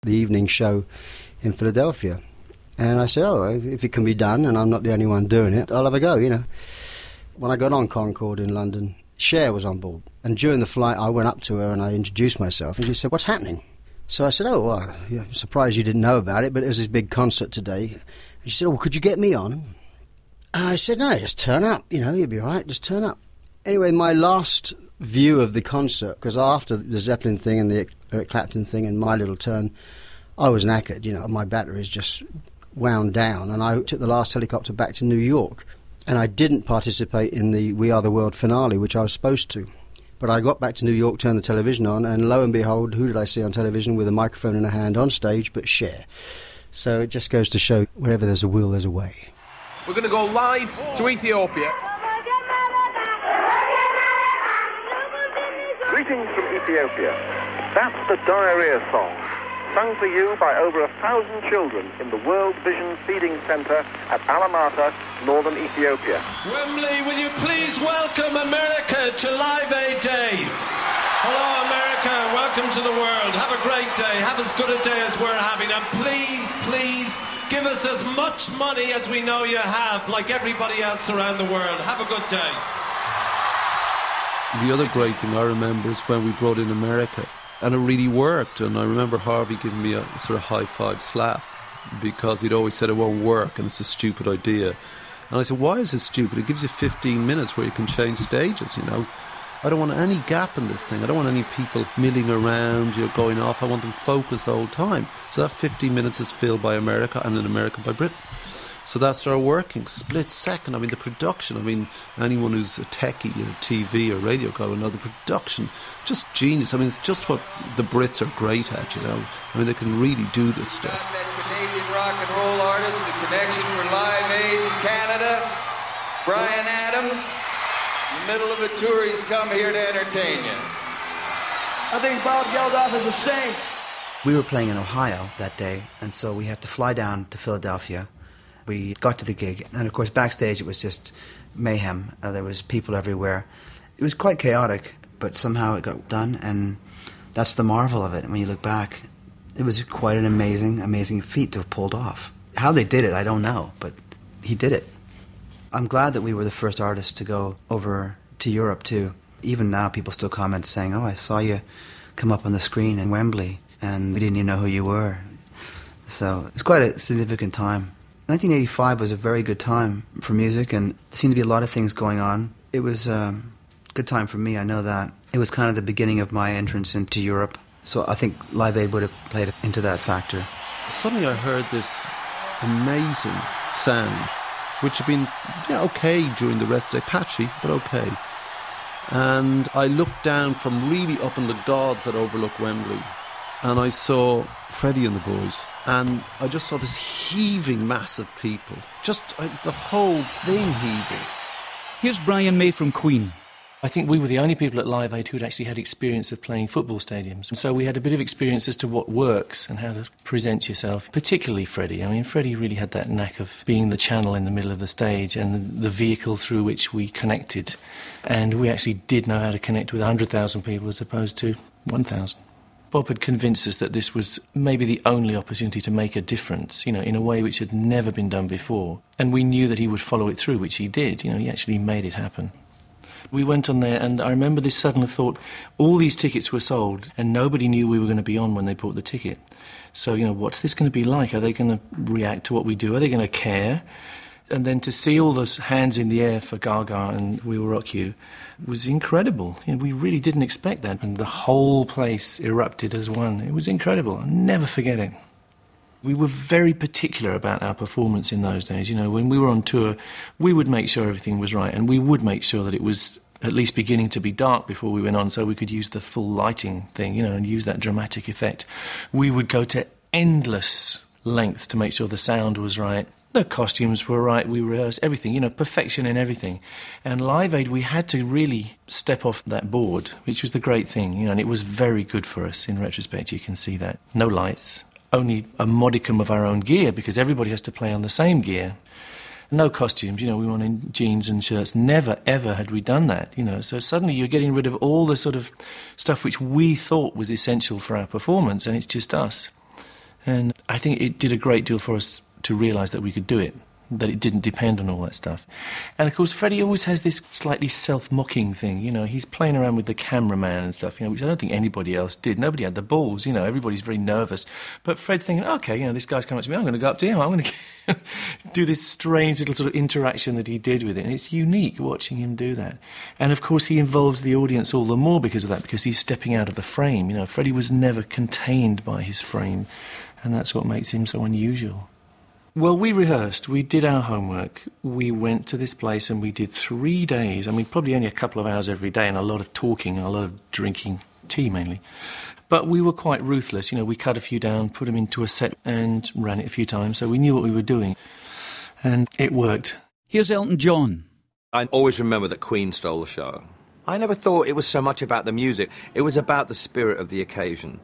the evening show in Philadelphia. And I said, oh, if it can be done, and I'm not the only one doing it, I'll have a go, you know. When I got on Concorde in London, Cher was on board. And during the flight, I went up to her and I introduced myself. And she said, what's happening? So I said, oh, well, I'm surprised you didn't know about it, but there's this big concert today. And she said, oh, well, could you get me on? I said, no, just turn up, you know, you'll be all right, just turn up. Anyway, my last view of the concert, because after the Zeppelin thing and the Eric Clapton thing and my little turn, I was knackered, you know, my batteries just wound down, and I took the last helicopter back to New York, and I didn't participate in the We Are the World finale, which I was supposed to. But I got back to New York, turned the television on, and lo and behold, who did I see on television with a microphone in a hand on stage but Cher? So it just goes to show, wherever there's a will, there's a way. We're going to go live to Ethiopia. Greetings from Ethiopia. That's the Diarrhea Song, sung for you by over 1,000 children in the World Vision Feeding Centre at Alamata, northern Ethiopia. Wembley, will you please welcome America to Live Aid Day? Hello, America. Welcome to the world. Have a great day. Have as good a day as we're having. And please, please, give us as much money as we know you have, like everybody else around the world. Have a good day. The other great thing I remember is when we brought in America. And it really worked, and I remember Harvey giving me a sort of high-five slap because he'd always said it won't work and it's a stupid idea. And I said, why is it stupid? It gives you 15 minutes where you can change stages, you know. I don't want any gap in this thing. I don't want any people milling around, you know, going off. I want them focused the whole time. So that 15 minutes is filled by America and in America by Britain. So that started working, split second. I mean, the production, I mean, anyone who's a techie, you know, TV or radio guy will know the production, just genius. I mean, it's just what the Brits are great at, you know. I mean, they can really do this stuff. That Canadian rock and roll artist, the connection for Live Aid in Canada, Bryan Adams. In the middle of a tour, he's come here to entertain you. I think Bob Geldof is a saint. We were playing in Ohio that day, and so we had to fly down to Philadelphia. We got to the gig, and of course backstage it was just mayhem. There was people everywhere. It was quite chaotic, but somehow it got done, and that's the marvel of it. And when you look back, it was quite an amazing feat to have pulled off. How they did it, I don't know, but he did it. I'm glad that we were the first artists to go over to Europe too. Even now people still comment saying, oh, I saw you come up on the screen in Wembley, and we didn't even know who you were. So it's quite a significant time. 1985 was a very good time for music, and there seemed to be a lot of things going on. It was a good time for me, I know that. It was kind of the beginning of my entrance into Europe, so I think Live Aid would have played into that factor. Suddenly I heard this amazing sound, which had been okay during the rest of the day, patchy, but okay. And I looked down from really up in the gods that overlook Wembley, and I saw Freddie and the boys. And I just saw this heaving mass of people. Just the whole thing heaving. Here's Brian May from Queen. I think we were the only people at Live Aid who'd actually had experience of playing football stadiums. And so we had a bit of experience as to what works and how to present yourself, particularly Freddie. I mean, Freddie really had that knack of being the channel in the middle of the stage and the vehicle through which we connected. And we actually did know how to connect with 100,000 people as opposed to 1,000. Bob had convinced us that this was maybe the only opportunity to make a difference, you know, in a way which had never been done before. And we knew that he would follow it through, which he did. You know, he actually made it happen. We went on there, and I remember this sudden thought, all these tickets were sold, and nobody knew we were going to be on when they bought the ticket. So, you know, what's this going to be like? Are they going to react to what we do? Are they going to care? And then to see all those hands in the air for Gaga and We Will Rock You was incredible. You know, we really didn't expect that. And the whole place erupted as one. It was incredible. I'll never forget it. We were very particular about our performance in those days. You know, when we were on tour, we would make sure everything was right, and we would make sure that it was at least beginning to be dark before we went on, so we could use the full lighting thing, you know, and use that dramatic effect. We would go to endless lengths to make sure the sound was right. The costumes were right, we rehearsed everything, you know, perfection in everything. And Live Aid, we had to really step off that board, which was the great thing, you know, and it was very good for us. In retrospect, you can see that. No lights, only a modicum of our own gear, because everybody has to play on the same gear. No costumes, you know, we were in jeans and shirts. Never, ever had we done that, you know. So suddenly you're getting rid of all the sort of stuff which we thought was essential for our performance, and it's just us. And I think it did a great deal for us to realise that we could do it, that it didn't depend on all that stuff. And of course Freddie always has this slightly self-mocking thing, you know, he's playing around with the cameraman and stuff, you know, which I don't think anybody else did. Nobody had the balls, you know, everybody's very nervous. But Fred's thinking, OK, you know, this guy's coming up to me, I'm going to go up to him, I'm going to do this strange little sort of interaction that he did with it. And it's unique watching him do that. And of course he involves the audience all the more because of that, because he's stepping out of the frame. You know, Freddie was never contained by his frame, and that's what makes him so unusual. Well, we rehearsed, we did our homework, we went to this place and we did 3 days. I mean, probably only a couple of hours every day and a lot of talking and a lot of drinking tea mainly. But we were quite ruthless, you know, we cut a few down, put them into a set and ran it a few times, so we knew what we were doing. And it worked. Here's Elton John. I always remember that Queen stole the show. I never thought it was so much about the music, it was about the spirit of the occasion.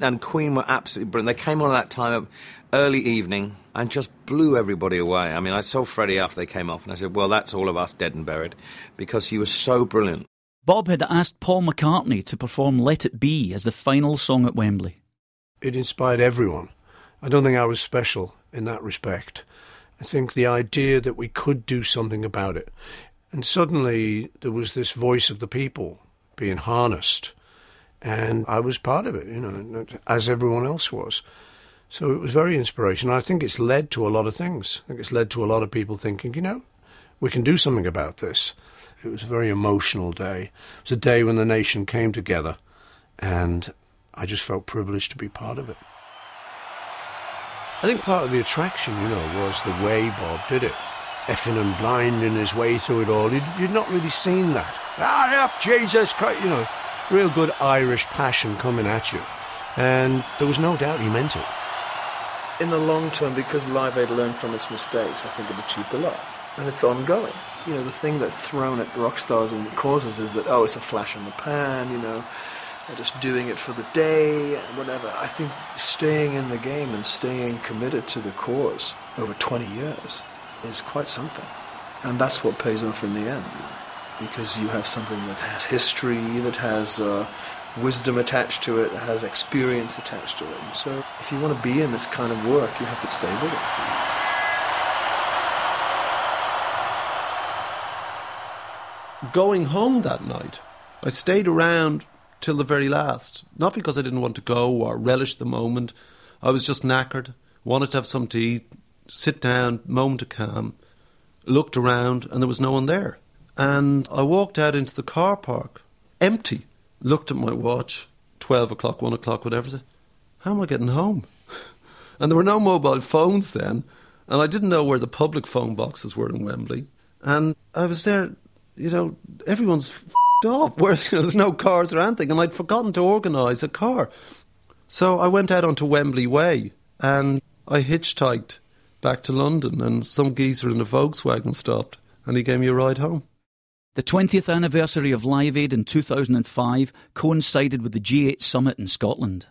And Queen were absolutely brilliant. They came on at that time of early evening and just blew everybody away. I mean, I saw Freddie after they came off and I said, well, that's all of us dead and buried, because he was so brilliant. Bob had asked Paul McCartney to perform Let It Be as the final song at Wembley. It inspired everyone. I don't think I was special in that respect. I think the idea that we could do something about it. And suddenly there was this voice of the people being harnessed. And I was part of it, you know, as everyone else was. So it was very inspirational. I think it's led to a lot of things. I think it's led to a lot of people thinking, you know, we can do something about this. It was a very emotional day. It was a day when the nation came together, and I just felt privileged to be part of it. I think part of the attraction, you know, was the way Bob did it. Effing and blinding his way through it all. You'd not really seen that. Ah, Jesus Christ, you know. Real good Irish passion coming at you. And there was no doubt he meant it. In the long term, because Live Aid learned from its mistakes, I think it achieved a lot. And it's ongoing. You know, the thing that's thrown at rock stars and causes is that, oh, it's a flash in the pan, you know, they're just doing it for the day, and whatever. I think staying in the game and staying committed to the cause over 20 years is quite something. And that's what pays off in the end, you know. Because you have something that has history, that has wisdom attached to it, that has experience attached to it. And so if you want to be in this kind of work, you have to stay with it. Going home that night, I stayed around till the very last. Not because I didn't want to go or relish the moment. I was just knackered, wanted to have something to eat, sit down, moment of calm, looked around, and there was no one there. And I walked out into the car park, empty, looked at my watch, 12 o'clock, 1 o'clock, whatever, said, how am I getting home? And there were no mobile phones then, and I didn't know where the public phone boxes were in Wembley. And I was there, you know, everyone's f***ed off, where, you know, there's no cars or anything, and I'd forgotten to organise a car. So I went out onto Wembley Way, and I hitchhiked back to London, and some geezer in a Volkswagen stopped, and he gave me a ride home. The 20th anniversary of Live Aid in 2005 coincided with the G8 summit in Scotland.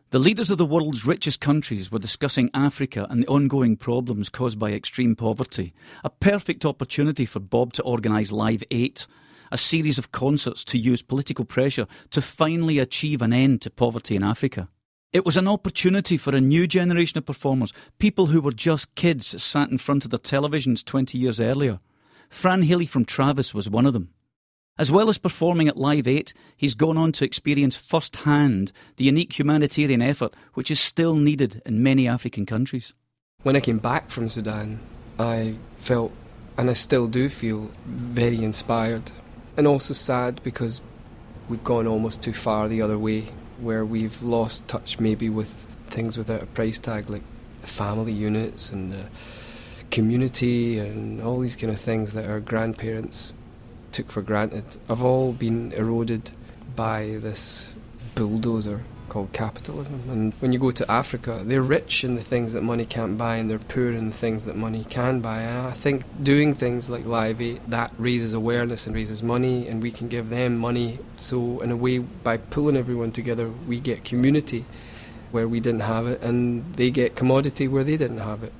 The leaders of the world's richest countries were discussing Africa and the ongoing problems caused by extreme poverty, a perfect opportunity for Bob to organise Live 8, a series of concerts to use political pressure to finally achieve an end to poverty in Africa. It was an opportunity for a new generation of performers, people who were just kids sat in front of their televisions 20 years earlier. Fran Healy from Travis was one of them. As well as performing at Live 8, he's gone on to experience firsthand the unique humanitarian effort which is still needed in many African countries. When I came back from Sudan, I felt, and I still do feel, very inspired. And also sad because we've gone almost too far the other way, where we've lost touch maybe with things without a price tag, like the family units and the community and all these kind of things that our grandparents took for granted have all been eroded by this bulldozer called capitalism. And when you go to Africa, they're rich in the things that money can't buy and they're poor in the things that money can buy. And I think doing things like Live 8, that raises awareness and raises money, and we can give them money. So in a way, by pulling everyone together, we get community where we didn't have it, and they get commodity where they didn't have it.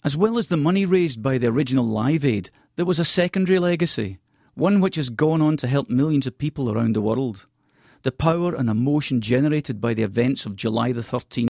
As well as the money raised by the original Live Aid, there was a secondary legacy, one which has gone on to help millions of people around the world. The power and emotion generated by the events of July the 13th